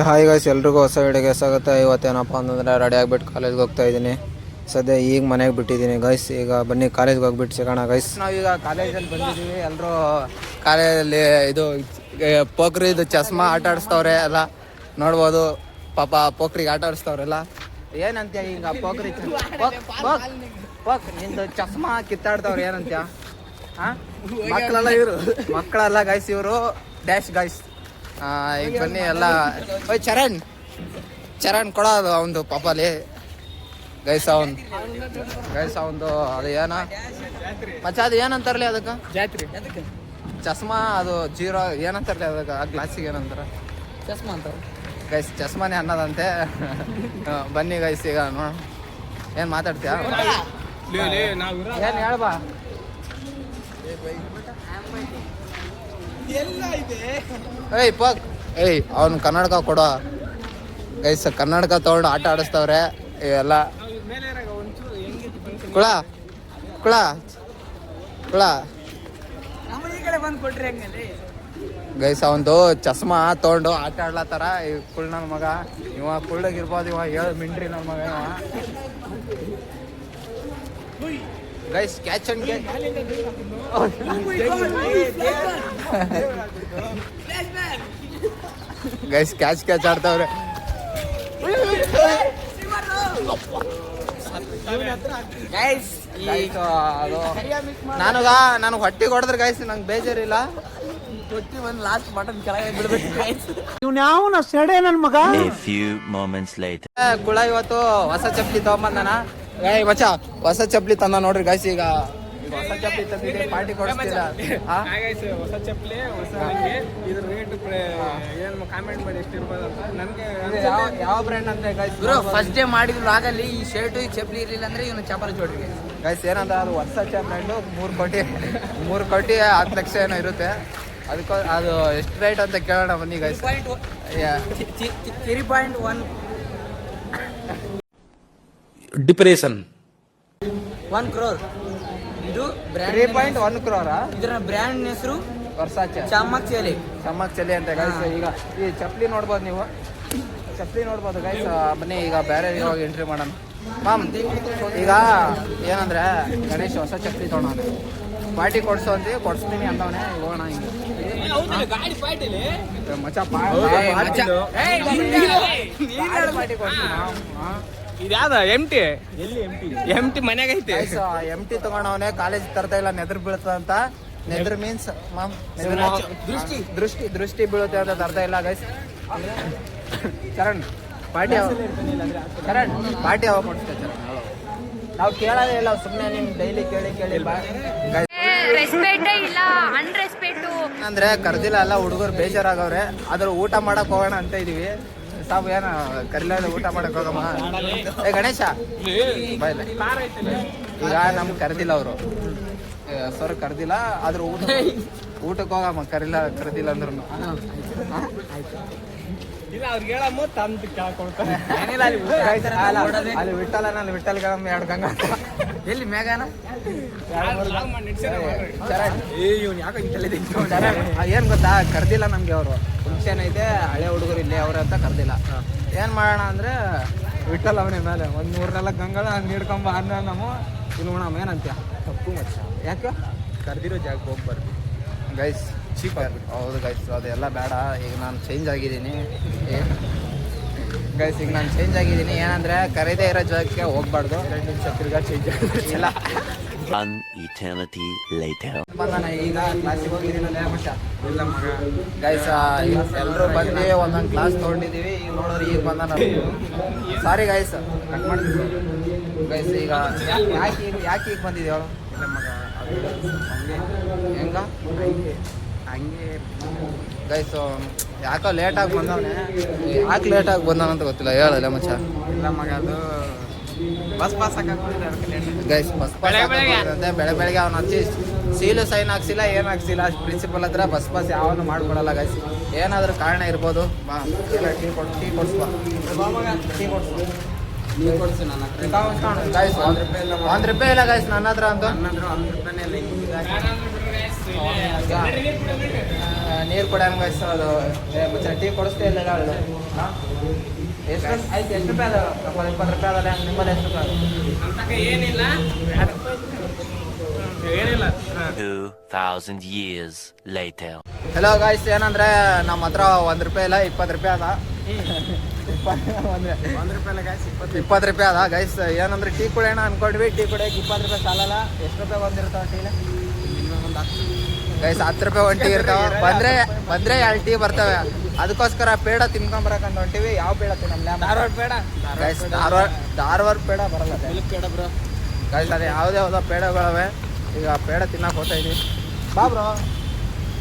Hi guys, ಎಲ್ರಿಗೂ ಹೊಸ ವಿಡಿಯೋಗೆ ಸ್ವಾಗತ. ಇವತ್ತೇನಪ್ಪ ಅಂತಂದರೆ ರೆಡಿ ಆಗಿಬಿಟ್ಟು ಕಾಲೇಜ್ಗೆ ಹೋಗ್ತಾ ಇದ್ದೀನಿ. ಸದ್ಯ ಈಗ ಮನೆಗೆ ಬಿಟ್ಟಿದ್ದೀನಿ ಗೈಸ್. ಈಗ ಬನ್ನಿ ಕಾಲೇಜ್ಗೆ ಹೋಗ್ಬಿಟ್ಟು ಸಿಗೋಣ ಗೈಸ್. ನಾವೀಗ ಕಾಲೇಜಲ್ಲಿ ಬಂದಿದ್ದೀವಿ. ಎಲ್ಲರೂ ಕಾಲೇಜಲ್ಲಿ ಇದು ಪೋಖ್ರಿದು ಚಸ್ಮಾ ಆಟ ಆಡಿಸ್ತವ್ರೆ ಎಲ್ಲ ನೋಡ್ಬೋದು. ಪಾಪ ಪೋಖ್ರಿಗೆ ಆಟ ಆಡಿಸ್ತವ್ರೆಲ್ಲ. ಏನಂತ್ಯ ಈಗ ಪೋಖ್ರಿ ಪೋಕ್ ನಿಂದು ಚಸ್ಮಾ ಕಿತ್ತಾಡ್ತವ್ರೆ ಏನಂತ್ಯ? ಹಾಂ, ಮಕ್ಕಳೆಲ್ಲ ಗೈಸ್. ಇವರು ಡ್ಯಾಶ್ ಗೈಸ್. ಈಗ ಬನ್ನಿ ಎಲ್ಲ. ಓಯ್ ಚರಣ್ ಕೊಡೋದು ಅವನು ಪಾಪಲ್ಲಿ ಗೈಸ್. ಅವಂದು ಅದು ಏನ ಮಚ್ಚ, ಅದು ಏನಂತಾರಲಿ ಅದಕ್ಕೆ? ಜಾತ್ರೆ ಚಸ್ಮಾ ಅದು ಜೀರೋ ಏನಂತಾರಲಿ ಅದಕ್ಕೆ? ಆ ಗ್ಲಾಸಿಗೆ ಏನಂತಾರ? ಚಸ್ಮಾ ಅಂತ ಗೈಸ್. ಚಸ್ಮಾನೇ ಅನ್ನೋದಂತೆ. ಬನ್ನಿ ಗೈಸ್, ಈಗ ನೋಡ ಏನು ಮಾತಾಡ್ತೀಯ? ಏನು ಹೇಳ್ಬಾ. ಏಯ್ ಅವ್ನು ಕನ್ನಡಕ ಕೊಡೋ ಗೈಸ್. ಕನ್ನಡಕ ತಗೊಂಡು ಆಟ ಆಡಿಸ್ತವ್ರೆ ಇವೆಲ್ಲ. ಕುಳ ಗೈಸ್, ಅವಂದು ಚಸ್ಮಾ ತಗೊಂಡು ಆಟ ಆಡ್ಲತ್ತಾರ. ಈ ಕುಳ್ ನನ್ನ ಮಗ ಇವ ಕುಳ್ಳಗಿರ್ಬೋದು. ಇವ ಹೇಳು ಮಿಂಡ್ರಿ ನನ್ನ ಮಗ ಇವ guys. Catch and guys catch ಆಡ್ತಾವ್ರೆ. ನನಗೆ ಹೊಟ್ಟಿಗೆ ಹೊಡೆದ್ರೆ ಗೈಸ್ ನಂಗೆ ಬೇಜಾರಿಲ್ಲ. ಲಾಸ್ಟ್ ಬಟನ್ ಕೆಳಗೆ ಬಿಡ್ಬೇಕು. ಕುಳ ಇವತ್ತು ಹೊಸ ಚಪ್ಪಲಿ ತಗೊಂಬಂದನ. ಮಚ್ಚ ಹೊಸ ಚಪ್ಪಲಿ ತಂದ ನೋಡ್ರಿ ಗೈಸ್. ಈಗ ಹೊಸ ಚಪ್ಪಲಿ ತಂದಿದೆ, ಪಾರ್ಟಿ ಕೊಡಿಸ್ತೀರಾ? ಹೊಸ ಚಪ್ಪಲಿ ಹೊಸ ಇದ್ರ ರೇಟ್ ಏನು ಕಾಮೆಂಟ್ ಮಾಡಿ ಎಷ್ಟಿರ್ಬೋದು ಅಂತ. ನನಗೆ ಯಾವ ಬ್ರ್ಯಾಂಡ್ ಅಂತ ಗೈಸ್? ಫಸ್ಟ್ ಡೇ ಮಾಡಿದ್ರು ಆಗಲ್ಲಿ ಈ ಶರ್ಟ್ ಈ ಚಪ್ಪಲಿ ಇರಲಿಲ್ಲ ಅಂದ್ರೆ ಇವನು ಚಪ್ಪಲಿ ಜೋಡ್ರಿ ಗೈಸ್. ಏನಂದ್ರೆ ಅದು ಹೊಸ ಬ್ರ್ಯಾಂಡು 3 ಕೋಟಿ 10 ಲಕ್ಷ ಏನೋ ಇರುತ್ತೆ. ಅದಕ್ಕೆ ಅದು ಎಷ್ಟು ರೇಟ್ ಅಂತ ಕೇಳೋಣ ಬನ್ನಿ ಗೈಸ್. 3.1 depression 1 crore. ಇದು 3.1 crore. ಇದರ ಬ್ರ್ಯಾಂಡ್ ಹೆಸರು ವರ್ಸಾಚೆ ಚಮಕ್ ಚಲಿ ಅಂತ ಗೈಸ್. ಈಗ ಈ ಚಪ್ಪಲಿ ನೋಡ್ಬೋದು, ನೀವು ಚಪ್ಪಲಿ ನೋಡ್ಬೋದು ಗೈಸ್. ಬನ್ನಿ ಈಗ ಬೇರೆ ಇವಾಗ ಎಂಟ್ರಿ ಮಾಡೋಣ. ಮಾಮ್, ಈಗ ಏನಂದ್ರೆ ಗಣೇಶ್ ಹೊಸ ಚಪ್ಪಲಿ ತೊಗೊಳೋಣ, ಪಾರ್ಟಿ ಕೊಡಿಸ್ತೀನಿ ಅಂತವನೇ. ಹೋಗೋಣ ಹಿಂಗೆ ಮಚ್ಚ. ಪಾರ್ಟಿ ಇದ್ಯಾವ್ದ ಎಂಟಿ ಮನ್ಯಾಗ ಐತೆ. ಎಂಟಿ ತಗೊಂಡವನೇ ಕಾಲೇಜ್ ತರ್ತಾ ಇಲ್ಲ, ನೆದ್ರ ಬೀಳ್ತದ ಅಂತ. ನೆದ್ರ ಮೀನ್ಸ್ ಮಾಮ್ ದೃಷ್ಟಿ ಬೀಳುತ್ತೆ ಅಂತ ತರ್ತಾ ಇಲ್ಲ ಗೈಸ್. ಚರಣ್ ಪಾರ್ಟಿ ಯಾವಾಗ ಕೊಡ್ತೇವೆ ಚರಣ್? ನಾವು ಕೇಳೋದೇ ಇಲ್ಲ, ಸುಮ್ಮನೆ ನಿಮ್ ಡೈಲಿ ಕೇಳಿ ಅಂದ್ರೆ ಕರ್ದಿಲ್ಲ. ಎಲ್ಲ ಹುಡುಗರು ಬೇಜಾರಾಗವ್ರೆ. ಅದ್ರ ಊಟ ಮಾಡಕ್ ಹೋಗೋಣ ಅಂತ ಇದೀವಿ. ಸಾಬ್ ಏನ ಕರಿಲ ಊಟ ಮಾಡಕ್ ಹೋಗಮ್ಮ. ಗಣೇಶ ಈಗ ನಮ್ಗೆ ಕರೆದಿಲ್ಲ ಅವರು, ಸರ್ ಕರೆದಿಲ್ಲ. ಆದ್ರೂ ಊಟಕ್ಕೆ ಹೋಗಮ್ಮ. ಕರೆದಿಲ್ಲ ಅಂದ್ರು ಅಲ್ಲಿ ವಿಠಲ್ಗಮ್ಮ 2 ಗಂಗ ಎಲ್ಲಿ ಮೇಘಾನ ಏನ್ ಗೊತ್ತಾ, ಕರ್ದಿಲ್ಲ ನಮ್ಗೆ. ಅವರು ಫಂಕ್ಷನ್ ಐತೆ, ಹಳೆ ಹುಡುಗರು ಇಲ್ಲೇ ಅವ್ರ ಅಂತ ಕರ್ದಿಲ್ಲ. ಏನ್ ಮಾಡೋಣ ಅಂದ್ರೆ ವಿಠಲ್ ಅವನೇ ಮೇಲೆ 1-4 ಗಂಗಳ ಹಂಗೆ ಹಿಡ್ಕೊಂಬ ಅನ್ನ ನಮ್ಮ ಇಲ್ಲಿ ಉಣಮ್ಮ. ಏನಂತ್ಯ? ತಪ್ಪು ಮಚ್ಚ. ಯಾಕೆ ಕರ್ದಿರೋ ಜಾಗಕ್ಕೆ ಹೋಗ್ಬಾರ್ದು ಗೈಸ್. ಚೀಪರ್. ಹೌದು ಗೈಸ್, ಅದೆಲ್ಲ ಬೇಡ. ಈಗ ನಾನು ಚೇಂಜ್ ಆಗಿದ್ದೀನಿ ಗೈಸ್. ಏನಂದ್ರೆ ಕರೀದೇ ಇರೋ ಜಾಗಕ್ಕೆ ಹೋಗ್ಬಾರ್ದು. 2 ನಿಮಿಷ ತಿರ್ಗಾ ಚೇಂಜ್ ಆಗಿಲ್ಲ. ಬಂದಾನ ಈಗ ಕ್ಲಾಸಿಗೆ ಹೋಗಿದ್ದೀನಲ್ಲ ಮಚ್ಚ. ಇಲ್ಲ ಮಗ ಗೈಸ್, ಎಲ್ಲರೂ ಬಂದು ಒಂದೊಂದು ಕ್ಲಾಸ್ ತೊಗೊಂಡಿದ್ದೀವಿ. ಈಗ ನೋಡೋರು ಈಗ ಬಂದಾನ. ಸಾರಿ ಗೈಸ್, ಕಟ್ ಮಾಡ್ತಿದ್ರು ಗೈಸ್. ಈಗ ಯಾಕೆ ಈಗ ಬಂದಿದ್ದೀವಿ ಅವಳು? ಇಲ್ಲ ಮಗ, ಹೆಂಗ ಹಂಗೆ ಗೈಸ್. ಯಾಕೋ ಲೇಟಾಗಿ ಬಂದವನೇ. ಯಾಕೆ ಲೇಟಾಗಿ ಬಂದವನಂತ ಗೊತ್ತಿಲ್ಲ. ಹೇಳಲ್ಲ ಮಚ್ಚ. ಇಲ್ಲ ಮಗ, ಅದು ಬಸ್ ಗೈಸ್ ಬೆಳಗ್ಗೆ ಅವ್ನು ಹಚ್ಚಿ ಸೀಲು ಸೈನ್ ಹಾಕ್ಸಿಲ್ಲ, ಏನು ಹಾಕ್ಸಿಲ್ಲ. ಪ್ರಿನ್ಸಿಪಲ್ ಹತ್ರ ಬಸ್ ಯಾವನು ಮಾಡ್ಕೊಡಲ್ಲ ಗೈಸ್. ಏನಾದರೂ ಕಾರಣ ಇರ್ಬೋದು. ಟೀ ಕೊಡಿಸ್ಬಾ. ಟೀ ಕೊಡಿಸು ನನ್ನ ಹತ್ರ. ಗೈಸ್ 1 ರೂಪಾಯಿ ಇಲ್ಲ ಗೈಸ್ ನನ್ನ ಹತ್ರ. ಅಂತ ನನ್ನ ಹತ್ರ 1 ರೂಪಾಯಿನೇ ಇಲ್ಲ. ನೀರು ಕೊಡೋಣ ಗೈಸ್ ಅದು ಮತ್ತೆ ಟೀ ಕೊಡಿಸ್ತೇ ಇಲ್ಲ ಹೇಳು ಎಷ್ಟು ಆಯ್ತು ಎಷ್ಟು ರೂಪಾಯಿ ಅದ 20 ರೂಪಾಯಿ ಅದಲ್ಲ ನಿಮ್ಮಲ್ಲಿ ಎಷ್ಟು ರೂಪಾಯಿ ಅಂತಕ್ಕೆ ಏನಿಲ್ಲ ಏನಿಲ್ಲ 2000 years later. ಹಲೋ ಗಾಯ್ಸ್ ಏನಂದ್ರೆ ನಮ್ಮ ಹತ್ರ 1 ರೂಪಾಯಿ ಇಲ್ಲ 20 ರೂಪಾಯಿ ಅದ 1 ರೂಪಾಯಿ ಇಲ್ಲ ಗಾಯ್ಸ್ 20 ರೂಪಾಯಿ ಅದ ಗೈಸ್ ಏನಂದ್ರೆ ಟೀ ಕುಡಿಯೋಣ ಅನ್ಕೊಂಡ್ವಿ ಟೀ ಕುಡಿಯೋಕೆ 20 ರೂಪಾಯಿ ಸಾಲಲ್ಲ ಎಷ್ಟು ರೂಪಾಯಿ ಬಂದಿರ್ತಾವ ಟೀನ ಗೈಸ್ 10 ರೂಪಾಯಿ ಒಂದು ಟೀ ಇರ್ತಾವ ಬಂದ್ರೆ 2 ಟೀ ಬರ್ತವೆ ಅದಕ್ಕೋಸ್ಕರ ಪೇಡ ತಿನ್ಕೊಂಬರಕಂತ ಹೊಂಟಿವಿ ಯಾವ ಪೇಡ ತಿನ್ನಲ್ಲ ಧಾರವಾಡ ಬೇಡ ಗೈಸ್ ಧಾರವಾಡ ಪೇಡ ಬರಲ್ಲ ಬೇಡ ಬ್ರೋ ಗೈಸ್ ಅದೇ ಯಾವುದೇ ಪೇಡಗಳವೆ ಈಗ ಪೇಡ ತಿನ್ನಕ್ಕೆ ಹೋಗ್ತಾ ಇದೀವಿ ಬಾ ಬ್ರೋ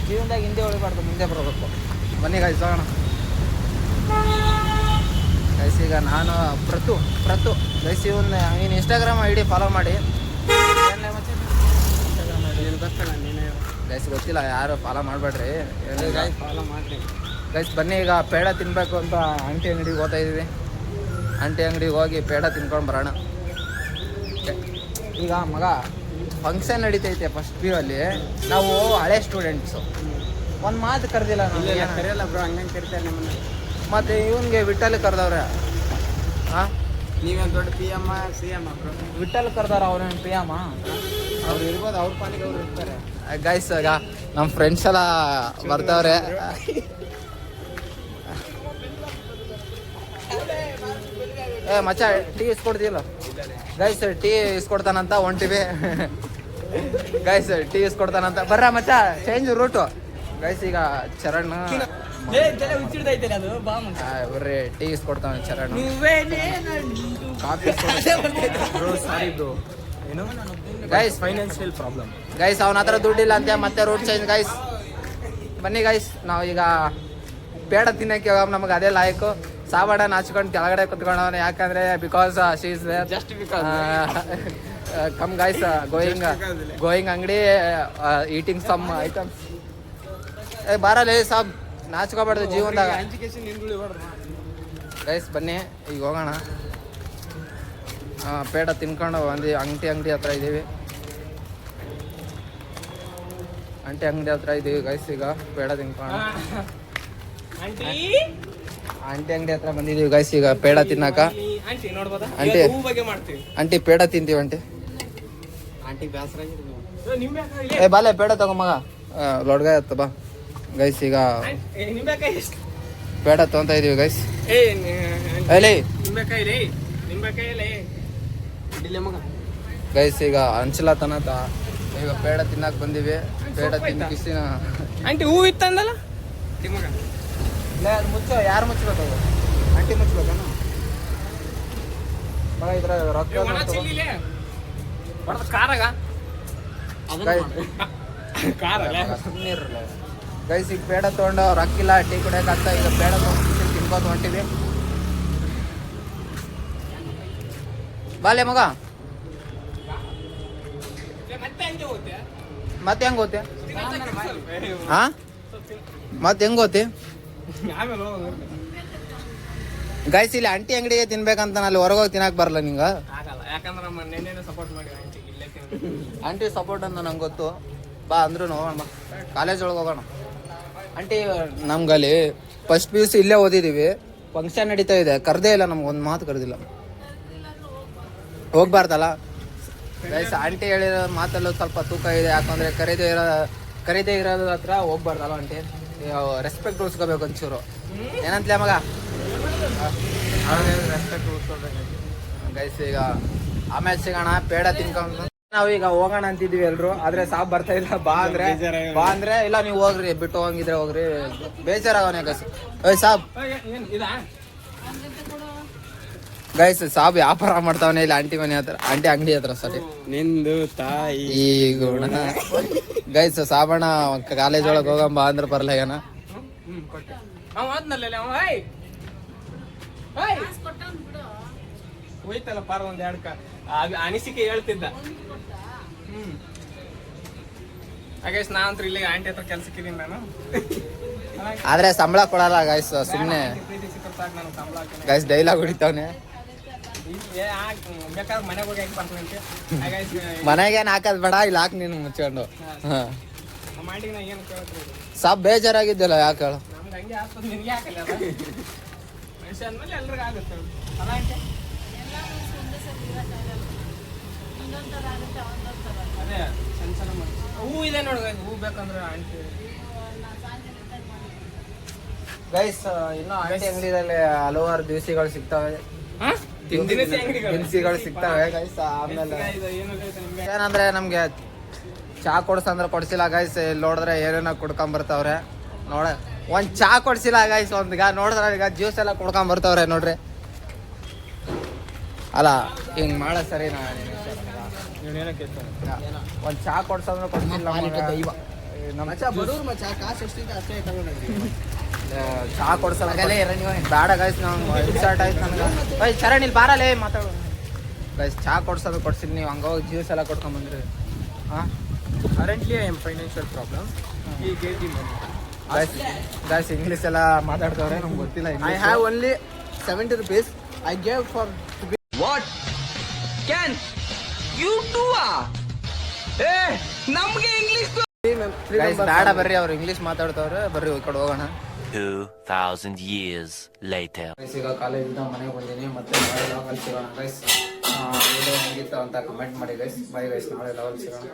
ಜೀವನದಾಗ ಹಿಂದೆ ಹೊಳಿಬಾರ್ದು ಮುಂದೆ ಬರಬೇಕು ಬನ್ನಿ ಗೈಸ್ ಹೋಗೋಣ ಗೈಸ್ ಈಗ ನಾನು ಪ್ರತು ಗೈಸ್ ನೀನು ಇನ್ಸ್ಟಾಗ್ರಾಮ್ ಐ ಡಿ ಫಾಲೋ ಮಾಡಿ ಗೊತ್ತಲ್ಲ ನೀನೇ ಗೈಸ್ ಗೊತ್ತಿಲ್ಲ ಯಾರು ಫಾಲೋ ಮಾಡಬೇಡ್ರಿ ಗಾಯ್ಸ್ ಫಾಲೋ ಮಾಡ್ರಿ ಗೈಸ್ ಬನ್ನಿ ಈಗ ಪೇಡ ತಿನ್ನಬೇಕು ಅಂತ ಆಂಟಿ ಅಂಗಡಿಗೆ ಹೋಗ್ತಾ ಇದೀವಿ ಆಂಟಿ ಅಂಗಡಿಗೆ ಹೋಗಿ ಪೇಡ ತಿನ್ಕೊಂಡು ಬರೋಣ ಈಗ ಮಗ ಫಂಕ್ಷನ್ ನಡೀತೈತೆ ಫಸ್ಟ್ ಪಿ ಯು ಅಲ್ಲಿ ನಾವು ಹಳೆ ಸ್ಟೂಡೆಂಟ್ಸು ಒಂದು ಮಾತು ಕರೆದಿಲ್ಲ ಇಲ್ಲ ನಾವು ಕರೆಯಲ್ಲ ಬ್ರೋ ಹಂಗಂಗೆ ಕರಿತಾರೆ ನಮ್ಮನ್ನ ಮತ್ತು ಇವನಿಗೆ ವಿಠಲ್ ಕರೆದವ್ರೆ ಹಾಂ ನೀವೇನು ದೊಡ್ಡ P M C M bro Vittal ಕರೆದವ್ರ ಅವ್ರೇನು ಪಿ ಎಮ್ಮ ಅವ್ರು ಇರ್ಬೋದು ಅವ್ರ ಪಾನಿಗೆ ಅವ್ರು ಇರ್ತಾರೆ ಗೈಸ್ ಈಗ ನಮ್ಮ ಫ್ರೆಂಡ್ಸ್ ಎಲ್ಲ ಬರ್ತಾವ್ರೆ ಮಚ್ಚ ಟೀ ಇಸ್ಕೊಡ್ತೀಯಲ್ಲ ಗೈಸ್ ಟೀ ಇಸ್ಕೊಡ್ತಾನಂತ ಹೊಂಟಿವಿ ಗೈಸ್ ಟೀ ಇಸ್ಕೊಡ್ತಾನಂತ ಬರ್ರ ಮಚ್ಚ ಚೇಂಜ್ ರೂಟು ಗೈಸ್ ಈಗ ಚರಣ್ ಬರ್ರಿ ಟೀ ಇಸ್ಕೊಡ್ತಾನೆ ಚರಣ್ ಕಾಫಿ ಸಾರಿ ಬ್ರೋ ಏನು ಗೈಸ್ ಫೈನಾನ್ಷಿಯಲ್ ಪ್ರಾಬ್ಲಮ್ ಗೈಸ್ ಅವನ ಹತ್ರ ದುಡ್ಡಿಲ್ಲ ಅಂತೆ ಮತ್ತೆ ರೂಟ್ ಚೇಂಜ್ ಗೈಸ್ ಬನ್ನಿ ಗೈಸ್ ನಾವು ಈಗ ಪೇಡ ತಿನ್ನಕ್ಕೆ ಹೋಗ ನಮಗೆ ಅದೇ ಲಾಯಕು ಸಾಬಾಡ ನಾಚ್ಕೊಂಡು ಕೆಳಗಡೆ ಕುತ್ಕೊಂಡವನೆ ಯಾಕಂದ್ರೆ because she is just because come guys going ಅಂಗಡಿ ಈಟಿಂಗ್ ಸಮ್ ಐಟಮ್ಸ್ ಬಾರಲ್ಲಿ ಸಾಬ್ ನಾಚ್ಕೋಬಾರ್ದು ಜೀವನದಾಗ ಎಜುಕೇಶನ್ ಹಿಂದುಳಿಬಾರ್ದು ಗೈಸ್ ಬನ್ನಿ ಈಗ ಹೋಗೋಣ ಪೇಡ ತಿನ್ಕೊಂಡು ಒಂದು ಅಂಗಡಿ ಹತ್ರ ಇದ್ದೀವಿ ಅಂಗಡಿ ಹತ್ರ ಇದ್ದೀವಿ ಗೈಸ್ ಈಗ ಪೇಡ ತಿನ್ಕೊಂಡು ಆಂಟಿ ಅಂಗಡಿ ಹತ್ರ ಬಂದಿದ್ದೀವಿ ಗೈಸ್ ಈಗ ಪೇಡ ತಿನ್ನಾಕ ಆಂಟಿ ನೋಡ್ಬೋದಾ ಆಂಟಿ. ಹೂ ಬಗ್ಗೆ ಮಾಡ್ತೀವಿ ಆಂಟಿ ಪೇಡ ತಿಂತೀವಿ ಆಂಟಿ ಆಂಟಿ ಬೇಸರ ನಿಂಬೆ ಏ ಬಾಲೆ ಪೇಡ ತಗೋ ಮಗ ಲೊಡ್ಗಾಯ ಹತ್ತ ಬಾ ಗೈಸ್ ಈಗ ನಿಂಬೆಕಾಯಿ ಎಷ್ಟು ಪೇಡ ತೊಗೊಂತ ಇದೀವಿ ಗೈಸ್ ಏ ಅಲ್ಲಿ ನಿಂಬೆಕಾಯಿ ನಿಂಬೆಕಾಯಿ ಇಡಿಲ್ಲ ಮಗ ಗೈಸ್ ಈಗ ಹಂಚಲತನ ಈಗ ಪೇಡ ತಿನ್ನಕ್ ಬಂದಿವಿ ಪೇಡ ತಿನ್ನ ಕಿಸಿನ ಆಂಟಿ ಹೂ ಇತ್ತಂದಲ್ಲ ಮಗ ಅದು ಮುಚ್ಚ ಯಾರು ಮುಚ್ಚಬೇಕು ಅದು ಆಂಟಿ ಮುಚ್ಚಬೇಕೇನು ಮಗ ಇದ್ರ ರೊಕ್ಕ ಒಣ ಚಿಲ್ಲಿಲೆ ಹೊಡೆದ ಕಾರಾಗ ಗೈಸ್ ಈಗ ಪೇಡ ತೊಗೊಂಡು ರೊಕ್ಕ ಇಲ್ಲ ಟೀ ಕುಡಿಯಕಂತ ಈಗ ಪೇಡ ತೊಗೊಂಡು ತಿನ್ಕೋತ ಹೊಂಟಿವಿ ಬಾಲೆ ಮಗ ಮತ್ತೆ ಹೆಂಗ್ ಹೋತೆ ಹಾ ಮತ್ತೆ ಹೆಂಗ್ ಹೋತಿ ಆಮೇಲೆ ಗೈಸ್ ಇಲ್ಲಿ ಆಂಟಿ ಅಂಗಡಿಗೆ ತಿನ್ಬೇಕಂತ ಅಲ್ಲಿ ಹೊರಗೋಗಿ ತಿನ್ನಕ್ ಬರಲ್ಲ ನಿಂಗ ಆಗಲ್ಲ ಯಾಕಂದ್ರೆ ನಮ್ಮ ನೆನ್ನೆನೇ ಸಪೋರ್ಟ್ ಮಾಡಿ ಆಂಟಿ ಇಲ್ಲೇ ಆಂಟಿ ಸಪೋರ್ಟ್ ಅಂತ ನಂಗೆ ಗೊತ್ತು ಬಾ ಅಂದ್ರು ಹೋಗೋಣ ಕಾಲೇಜ್ ಒಳಗೆ ಹೋಗೋಣ ಆಂಟಿ ನಮ್ಗಲ್ಲಿ ಫಸ್ಟ್ ಪಿ ಯು ಸಿ ಇಲ್ಲೇ ಓದಿದ್ದೀವಿ ಫಂಕ್ಷನ್ ನಡೀತಾ ಇದೆ ಕರೆದೇ ಇಲ್ಲ ನಮ್ಗೆ ಒಂದು ಮಾತು ಕರೆದಿಲ್ಲ ಹೋಗ್ಬಾರ್ದಲ್ಲ ಗೈಸ್ ಆಂಟಿ ಹೇಳಿರೋ ಮಾತಲ್ಲೂ ಸ್ವಲ್ಪ ತೂಕ ಇದೆ ಯಾಕಂದರೆ ಕರೀದೇ ಇರೋದ್ರ ಹತ್ರ ಹೋಗ್ಬಾರ್ದಲ್ಲ ಆಂಟಿ ರೆಸ್ಪೆಕ್ಟ್ ಉಳಿಸ್ಕೋಬೇಕು ಒಂಚೂರು ಏನಂತಲೇ ಮಗ ರೆಸ್ಪೆಕ್ಟ್ ಉಳಿಸ್ಕೊಳ್ಬೇಕು ಗೈಸ್ ಈಗ ಆಮೇಲೆ ಸಿಗೋಣ ಪೇಡ ತಿನ್ಕೊಂಡು ನಾವೀಗ ಹೋಗೋಣ ಅಂತಿದ್ವಿ ಎಲ್ರು ಆದ್ರೆ ಸಾಬ್ ಬರ್ತಾ ಇಲ್ಲ ಬಾ ಅಂದ್ರೆ ಇಲ್ಲ ನೀವು ಹೋಗ್ರಿ ಬಿಟ್ಟು ಹೋಗಿದ್ರೆ ಹೋಗ್ರಿ ಬೇಜಾರಾಗವನೇ ಗೈಸ್ ಓಯ್ ಸಾಬ್ ಗೈಸ್ ಸಾಬ್ ವ್ಯಾಪಾರ ಮಾಡ್ತಾವನೆ ಇಲ್ಲ ಆಂಟಿ ಮನೆ ಹತ್ರ ಆಂಟಿ ಅಂಗಡಿ ಹತ್ರ ಸರಿ ನಿಂದು ತಾಯಿ ಈ ಗುಣ ಗೈಸ್ ಸಾಬಣ್ಣ ಕಾಲೇಜ್ ಒಳಗೆ ಹೋಗಂಬ ಅಂದ್ರೆ ಬರ್ಲಾಗನ ಹೋಯ್ತಲ್ಲ ಪಾರ ಒಂದ್ ಎರಡು ಅನಿಸಿಕೆ ಹೇಳ್ತಿದ್ದ ಹಾಗೇಶ್ ನಾ ಅಂತೂ ಇಲ್ಲೇ ಆಂಟಿ ಹತ್ರ ಕೆಲ್ಸಕ್ಕಿದ್ದೀನಿ ನಾನು ಆದ್ರೆ ಸಂಬಳ ಕೊಡಲ್ಲ ಗೈಸ್ ಸುಮ್ನೆ ಪ್ರೀತಿ ಸಿಕ್ಕರೆ ಸಾಕು ನಾನು ಸಂಬಳ ಹಾಕ್ತೀನಿ. ಗೈಸ್ ಡೈಲಾಗ್ ಹೊಡಿತಾವನೆ ಬೇಕಾದ್ರೆ ಮನೆಗೆ ಹೋಗಿ ಹಾಕಿ ಬರ್ತೀನಿ ಮನೆಗೇನ್ ಹಾಕದ್ ಬೇಡ ಇಲ್ಲಿ ಹಾಕ್ ನೀನು ಮುಚ್ಕೊಂಡು ಹಾ ಮಾಡಿಗೆ ನಾ ಏನು ಕೇಳಿದ್ರಿ ಸಾಬ್ ಬೇಜಾರಾಗಿದ್ದಲ್ಲ ಯಾಕೆ ಹೇಳು? ನಮ್ಗೆ ಹಂಗೆ ಆಗ್ತದೆ ನಿನಗೆ ಯಾಕಲ್ಲ ಮನುಷ್ಯ ಅಂದ್ಮೇಲೆ ಎಲ್ರಿಗೂ ಆಗುತ್ತೆ ಅಲ್ಲ ಆಂಟಿ ಅದೇ ಸಣ್ಣ ಸಣ್ಣ ಮಾಡಿ ಹೂ ಇದೆ ನೋಡಿ ಹೂ ಬೇಕಂದ್ರೆ ಆಂಟಿ ಗೈಸ್ ಇನ್ನು ಆಂಟಿ ಅಂಗಡಿಯಲ್ಲಿ ಹಲವಾರು ದಿನಸಿಗಳು ಸಿಗ್ತವೆ, ದಿನಸಿ ಅಂಗಡಿಗಳು ದಿನಸಿಗಳು ಸಿಗ್ತವೆ ಗೈಸ್. ಆಮೇಲೆ ಏನು ನಿಮಗೆ ಏನಂದ್ರೆ ನಮ್ಗೆ ಚಾ ಕೊಡ್ಸಂದ್ರೆ ಕೊಡ್ಸಿಲ್ಲ ಗೈಸ್. ಇಲ್ಲಿ ನೋಡಿದ್ರೆ ಏನೇನೋ ಕುಡ್ಕೊಂಡ್ ಬರ್ತಾವ್ರೆ ನೋಡ. ಒಂದ್ ಚಾ ಕೊಡ್ಸಿಲ್ಲ ಗೈಸ್. ಈಗ ನೋಡಿದ್ರೆ ಈಗ ಜ್ಯೂಸ್ ಎಲ್ಲ ಕುಡ್ಕೊಂಡ್ ಬರ್ತಾವ್ರೆ ನೋಡ್ರಿ. ಅಲ್ಲ ಹಿಂಗ್ ಮಾಡ ಸರಿ ನೀವೇನೋ ಕೇಳ್ತಾರೆ ಒಂದ್ ಚಾ ಕೊಡ್ಸಂದ್ರೆ ಕೊಡ್ಸಿಲ್ಲ ನಮ್ಮ ಚಾ ಕೊಡ್ಸಲ್ಲ ಬೇಡ ಗೈಸ್. ನಾವು ಇನ್ಸರ್ಟ್ ಆಯ್ತು ನನಗೆ. ಗೈಸ್ ಚರಣ್ ಇಲ್ಲಿ ಬಾರಲೇ ಮಾತಾಡೋ ಗೈಸ್. ಚಾ ಕೊಡ್ಸೋದು ಕೊಡ್ಸಿಲ್ಲ, ನೀವು ಹಂಗೋಗಿ ಜ್ಯೂಸ್ ಎಲ್ಲ ಕೊಡ್ಕೊಂಡ್ ಬಂದ್ರಿ. ಹಾಂ currently I am financial problem ಈ get the money guys English ಎಲ್ಲ ಮಾತಾಡ್ತವ್ರೆ, ನಮ್ಗೆ ಗೊತ್ತಿಲ್ಲ. I have only 70 rupees I gave for what can you do ನಮ್ಗೆ ಇಂಗ್ಲಿಷ್ ಗೈಸ್ ಬೇಡ ಬರ್ರಿ, ಅವ್ರು ಇಂಗ್ಲೀಷ್ ಮಾತಾಡ್ತವ್ರೆ, ಬರ್ರಿ ಈ ಕಡೆ ಹೋಗೋಣ. 2,000 years later. ಗೈಸ್ ಈಗ ಕಾಲೇಜಿಂದ ಮನೆಗೆ ಬಂದೀನಿ, ಮತ್ತೆ ನಾಳೆ ಲಾಗಲ್ಲಿ ಸಿಗೋಣ ಗೈಸ್. ವಿಡಿಯೋ ಹೆಂಗಿತ್ತು ಅಂತ ಕಮೆಂಟ್ ಮಾಡಿ ಗೈಸ್. ಬೈ ಗೈಸ್, ನಾಳೆ ಲಾಗಲ್ಲಿ ಸಿಗೋಣ.